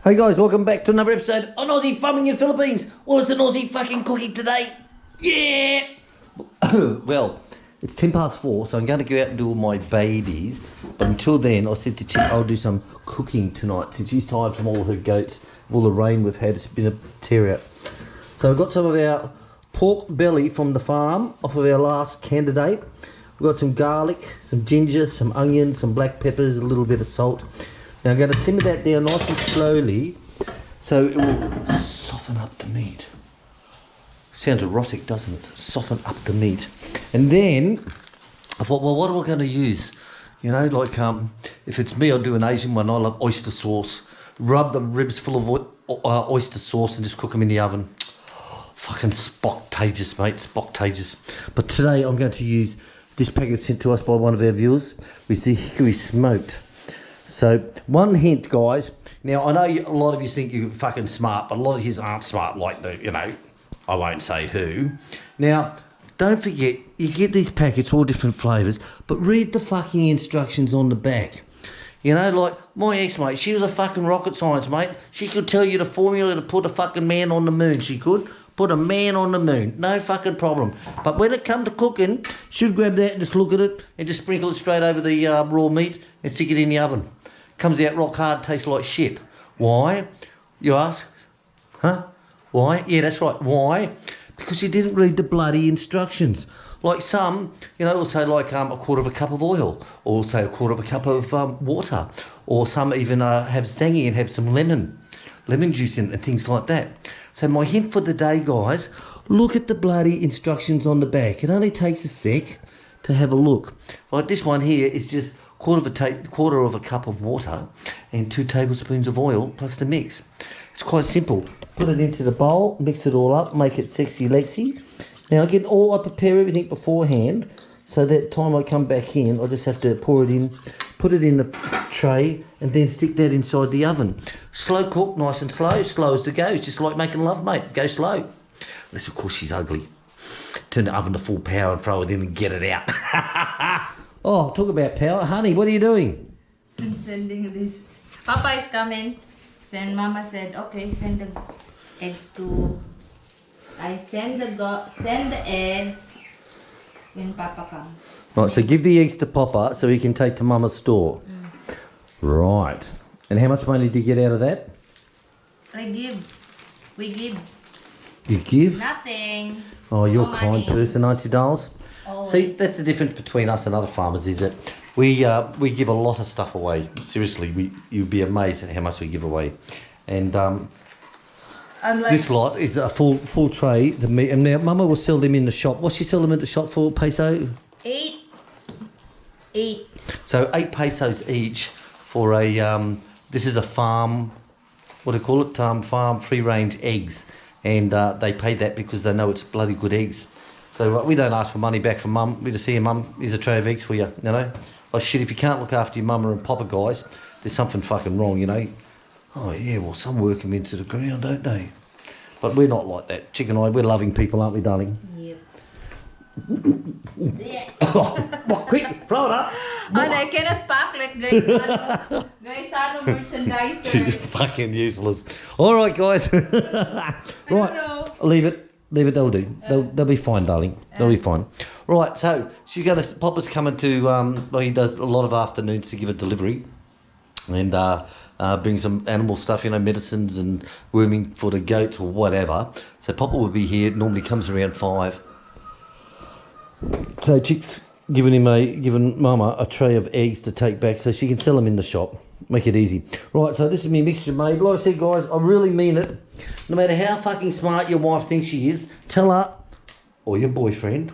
Hey guys, welcome back to another episode on Aussie Farming in Philippines. Well, it's an Aussie fucking cookie today. Yeah! Well, it's 4:10, so I'm going to go out and do all my babies. But until then, I said to Chick I'll do some cooking tonight since she's tired from all her goats, all the rain we've had. It's been a tear out. So I've got some of our pork belly from the farm off of our last candidate. We've got some garlic, some ginger, some onions, some black peppers, a little bit of salt. Now I'm going to simmer that down nice and slowly so it will soften up the meat. Sounds erotic, doesn't it? Soften up the meat. And then I thought, well, what am I going to use? You know, like if it's me, I'll do an Asian one. I love oyster sauce. Rub the ribs full of oyster sauce and just cook them in the oven. Fucking spoctageous, mate, spoctageous. But today I'm going to use this packet sent to us by one of our viewers with the hickory smoked. So, one hint, guys. Now, I know a lot of you think you're fucking smart, but a lot of you aren't smart like the, you know, I won't say who. Now, don't forget, you get these packets, all different flavours, but read the fucking instructions on the back. You know, like, my ex-mate, she was a fucking rocket science, mate. She could tell you the formula to put a fucking man on the moon, she could. Put a man on the moon, no fucking problem. But when it come to cooking, she'd grab that and just look at it and just sprinkle it straight over the raw meat and stick it in the oven. Comes out rock hard, tastes like shit. Why? You ask? Huh? Why? Yeah, that's right. Why? Because you didn't read the bloody instructions. Like some, you know, will say like a quarter of a cup of oil, or say a quarter of a cup of water, or some even have zangy and have some lemon juice in it and things like that. So my hint for the day, guys, look at the bloody instructions on the back. It only takes a sec to have a look. Like this one here is just quarter of a cup of water and 2 tablespoons of oil plus the mix. It's quite simple. Put it into the bowl, mix it all up, make it sexy Lexi. Now I prepare everything beforehand, so that time I come back in, I just have to pour it in, put it in the tray, and then stick that inside the oven. Slow cook, nice and slow as to go. It's just like making love, mate. Go slow. Unless, of course, she's ugly. Turn the oven to full power and throw it in and get it out. Oh, talk about power. Honey, what are you doing? I'm sending this. Papa is coming. Then Mama said, okay, send the eggs to... I send the eggs when Papa comes. Right, so give the eggs to Papa so he can take to Mama's store. Right. And how much money did you get out of that? We give. You give? Nothing. Oh, you're No a kind money. person, aren't you, dolls? Always. See, that's the difference between us and other farmers, is that we give a lot of stuff away. Seriously, you'd be amazed at how much we give away. And Unlike this lot is a full tray. The meat, and now Mama will sell them in the shop. What's she sell them at the shop for, peso? 8. So 8 pesos each for a, this is a farm, what do you call it? Farm free-range eggs. And they pay that because they know it's bloody good eggs. So we don't ask for money back from Mum. We just say, Mum, here's a tray of eggs for you, you know. Oh shit, if you can't look after your mama and papa, guys, there's something fucking wrong, you know. Oh yeah, well, some work them into the ground, don't they? But we're not like that. Chick and I, we're loving people, aren't we, darling? Yep. Oh, quick, throw it up. And I cannot pack like guys, merchandiser. She's fucking useless. All right, guys. Right, leave it. They'll do. They'll be fine, darling. They'll be fine. Right, so Papa's coming to, well, he does a lot of afternoons to give a delivery. And bring some animal stuff, you know, medicines and worming for the goats or whatever. So Papa will be here. Normally comes around 5. So Chick's giving Mama a tray of eggs to take back so she can sell them in the shop. Make it easy. Right, so this is my mixture made. Like I said, guys, I really mean it. No matter how fucking smart your wife thinks she is, tell her, or your boyfriend,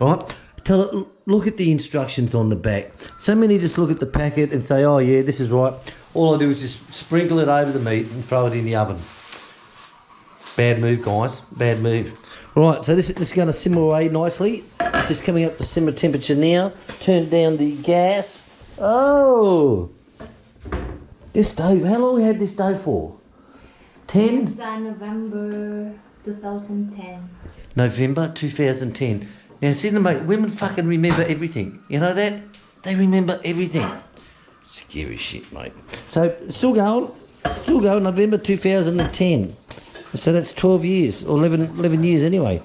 right? Tell her, look at the instructions on the back. So many just look at the packet and say, oh yeah, this is right. All I do is just sprinkle it over the meat and throw it in the oven. Bad move, guys. Bad move. Right, so this is going to simmer away nicely. It's just coming up to simmer temperature now. Turn down the gas. Oh! This stove, how long have we had this stove for? 10? Since November 2010. November 2010. Now, see, mate, women fucking remember everything. You know that? They remember everything. Scary shit, mate. So, still going, November 2010. So that's 12 years, or 11 years anyway.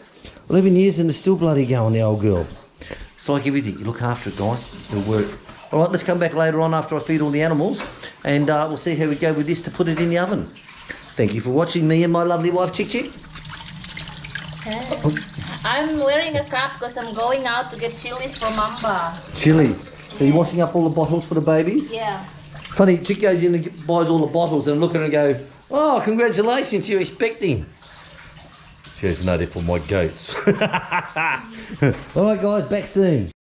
11 years and it's still bloody going, the old girl. It's like everything, you look after it, guys. It'll work. All right, let's come back later on after I feed all the animals, and we'll see how we go with this to put it in the oven. Thank you for watching me and my lovely wife, Chick Chick. I'm wearing a cap because I'm going out to get chilies for Mamba. Chilies. So you're washing up all the bottles for the babies? Yeah. Funny, Chick goes in and buys all the bottles and look at her and go, oh, congratulations, you're expecting. She goes, no, they're for my goats. All right, guys, back soon.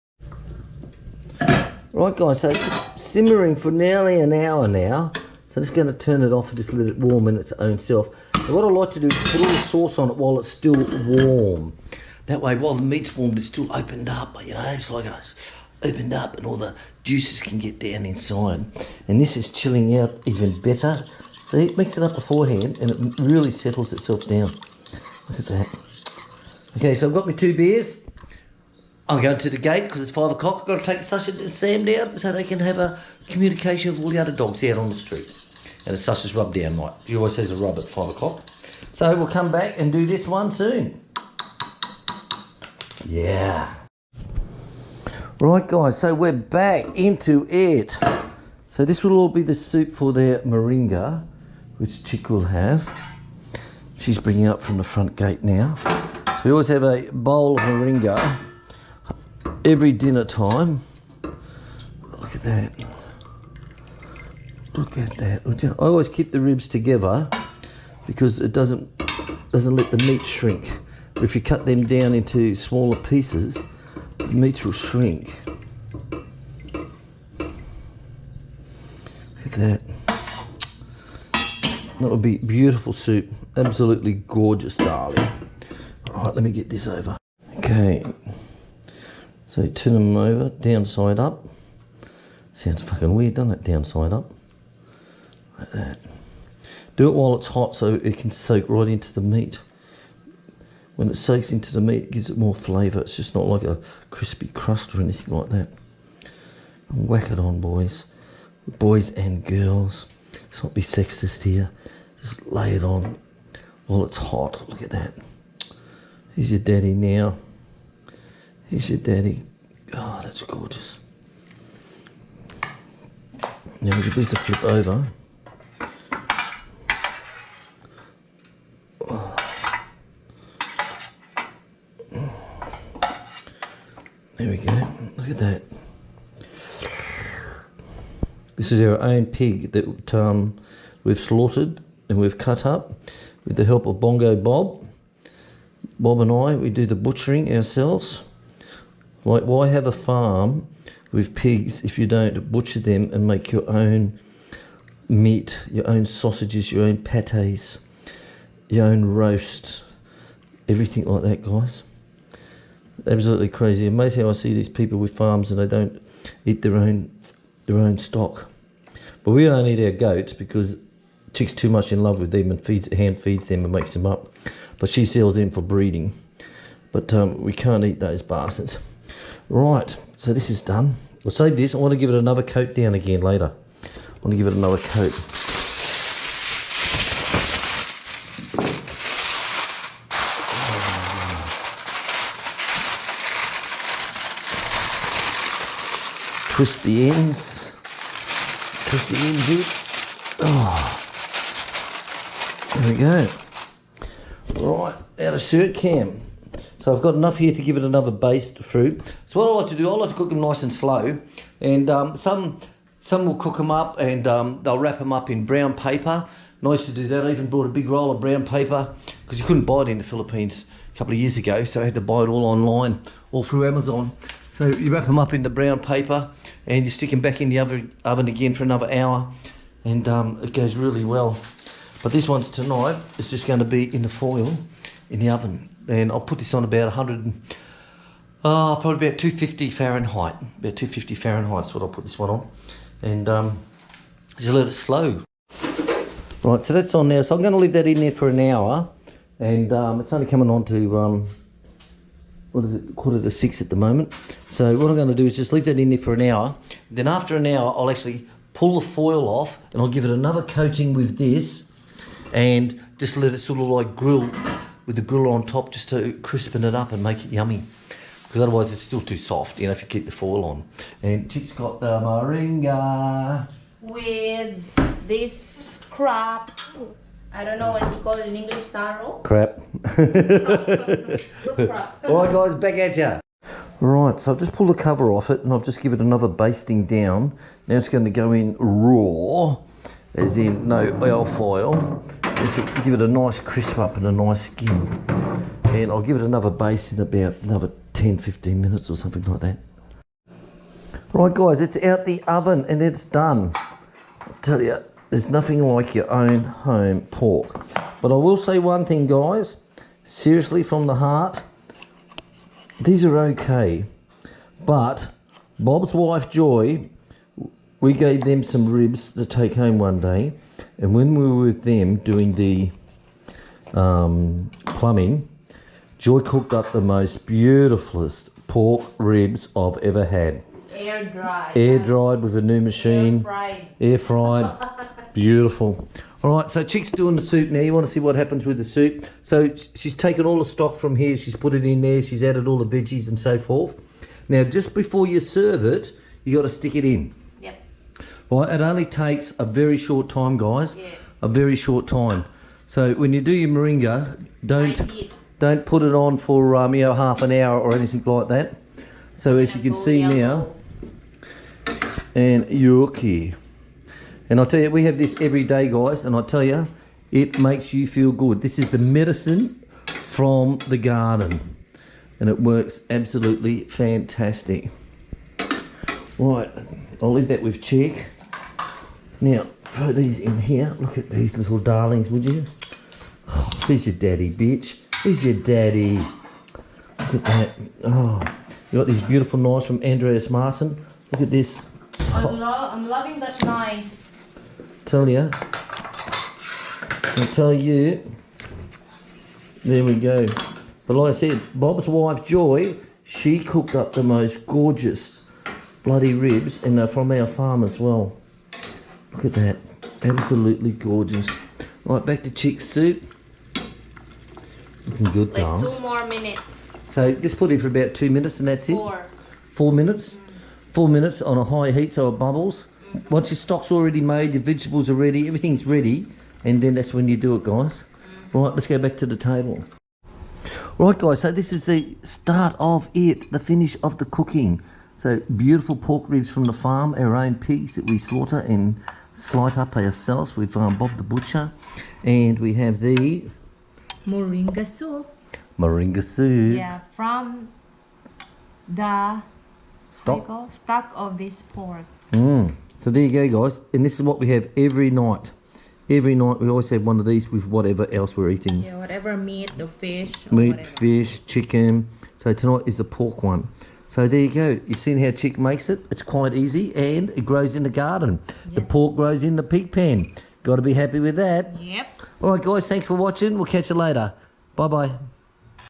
Right, guys, so it's simmering for nearly an hour now. So I'm just going to turn it off and just let it warm in its own self. And what I like to do is put all the sauce on it while it's still warm. That way, while the meat's warm, it's still opened up. You know, it's like it's opened up and all the juices can get down inside. And this is chilling out even better. So it mix it up beforehand and it really settles itself down. Look at that. Okay, so I've got my 2 beers. I'm going to the gate because it's 5 o'clock. I've got to take Sasha and Sam down so they can have a communication with all the other dogs out on the street. And it's Sasha's rub down night. She always says a rub at 5 o'clock. So we'll come back and do this one soon. Yeah. Right, guys, so we're back into it. So this will all be the soup for their moringa, which Chick will have. She's bringing up from the front gate now. So we always have a bowl of moringa every dinner time. Look at that. Look at that. I always keep the ribs together because it doesn't let the meat shrink. But if you cut them down into smaller pieces, the meat will shrink. Look at that. That would be beautiful soup. Absolutely gorgeous, darling. All right, let me get this over. Okay. So turn them over, downside up. Sounds fucking weird, doesn't it? Downside up. Like that. Do it while it's hot so it can soak right into the meat. When it soaks into the meat, it gives it more flavour. It's just not like a crispy crust or anything like that. And whack it on, boys. Boys and girls. Let's not be sexist here. Just lay it on while it's hot. Look at that. Here's your daddy now. Here's your daddy. Oh, that's gorgeous. Now we give these a flip over. There we go. Look at that. This is our own pig that we've slaughtered and we've cut up with the help of Bongo Bob. Bob and I, we do the butchering ourselves. Like, why have a farm with pigs if you don't butcher them and make your own meat, your own sausages, your own patés, your own roasts, everything like that, guys. Absolutely crazy. Amazing how I see these people with farms and they don't eat their own stock. But we don't eat our goats because Chick's too much in love with them and hand feeds them and makes them up. But she sells them for breeding. But we can't eat those bastards. Right, so this is done. I'll save this. I want to give it another coat down again later. I want to give it another coat. Twist the ends. Twist the ends in. Oh. There we go. Right, out of shirt cam. So I've got enough here to give it another based fruit. So what I like to do, I like to cook them nice and slow. And some will cook them up and they'll wrap them up in brown paper. Nice to do that. I even bought a big roll of brown paper because you couldn't buy it in the Philippines a couple of years ago. So I had to buy it all online, all through Amazon. So you wrap them up in the brown paper and you stick them back in the oven again for another hour. And it goes really well. But this one's tonight. It's just going to be in the foil in the oven. And I'll put this on about probably about 250 Fahrenheit. About 250 Fahrenheit is what I'll put this one on. And just let it slow. Right, so that's on now. So I'm going to leave that in there for an hour. And it's only coming on to, 5:45 at the moment. So what I'm going to do is just leave that in there for an hour. Then after an hour, I'll actually pull the foil off, and I'll give it another coating with this, and just let it sort of like grill with the grill on top, just to crispen it up and make it yummy. Because otherwise it's still too soft, you know, if you keep the foil on. And Chick's got the moringa. With this crap, I don't know what it's called in English, taro? Crap. Crap. Alright guys, back at ya. Right, so I've just pulled the cover off it and I've just given it another basting down. Now it's going to go in raw, as in no oil foil. Just give it a nice crisp up and a nice skin. And I'll give it another baste in about another 10-15 minutes or something like that. Right guys, it's out the oven and it's done. I tell you, there's nothing like your own home pork. But I will say one thing guys, seriously from the heart, these are okay. But Bob's wife Joy, we gave them some ribs to take home one day, and when we were with them doing the plumbing, Joy cooked up the most beautifulest pork ribs I've ever had. Air dried. Air dried with a new machine. Air fried. Air fried. Beautiful. All right, so Chick's doing the soup now. You want to see what happens with the soup? So she's taken all the stock from here. She's put it in there. She's added all the veggies and so forth. Now, just before you serve it, you got to stick it in. Yep. Right, it only takes a very short time, guys. Yeah. A very short time. So when you do your moringa, don't put it on for you know, half an hour or anything like that. So as you can see now, and yucky. And I'll tell you, we have this every day, guys, and I tell you, it makes you feel good. This is the medicine from the garden, and it works absolutely fantastic. Right, I'll leave that with Chick. Now, throw these in here. Look at these little darlings, would you? Oh, there's your daddy, bitch. There's your daddy. Look at that. Oh, you got these beautiful knives from Andreas Martin. Look at this. I'm loving that knife. Tell you. I tell you. There we go. But like I said, Bob's wife Joy, she cooked up the most gorgeous bloody ribs, and they're from our farm as well. Look at that. Absolutely gorgeous. Right, back to Chick's soup. Looking good, Like guys. 2 more minutes. So just put it for about 2 minutes and that's it. 4. 4 minutes. 4 minutes on a high heat so it bubbles. Once your stock's already made, your vegetables are ready, everything's ready, and then that's when you do it, guys. Right, let's go back to the table. Right, guys, so this is the start of it, the finish of the cooking. So beautiful pork ribs from the farm, our own pigs that we slaughter and slice up ourselves with Bob the butcher. And we have the Moringa soup. moringa soup. Yeah, from the stock of this pork. So there you go, guys. And this is what we have every night. Every night we always have one of these with whatever else we're eating. Yeah, whatever meat or fish. Or Meat, whatever. fish, chicken. So tonight is the pork one. So there you go. You've seen how Chick makes it. It's quite easy and it grows in the garden. The pork grows in the pig pen. Got to be happy with that. Yep. All right, guys. Thanks for watching. We'll catch you later. Bye-bye.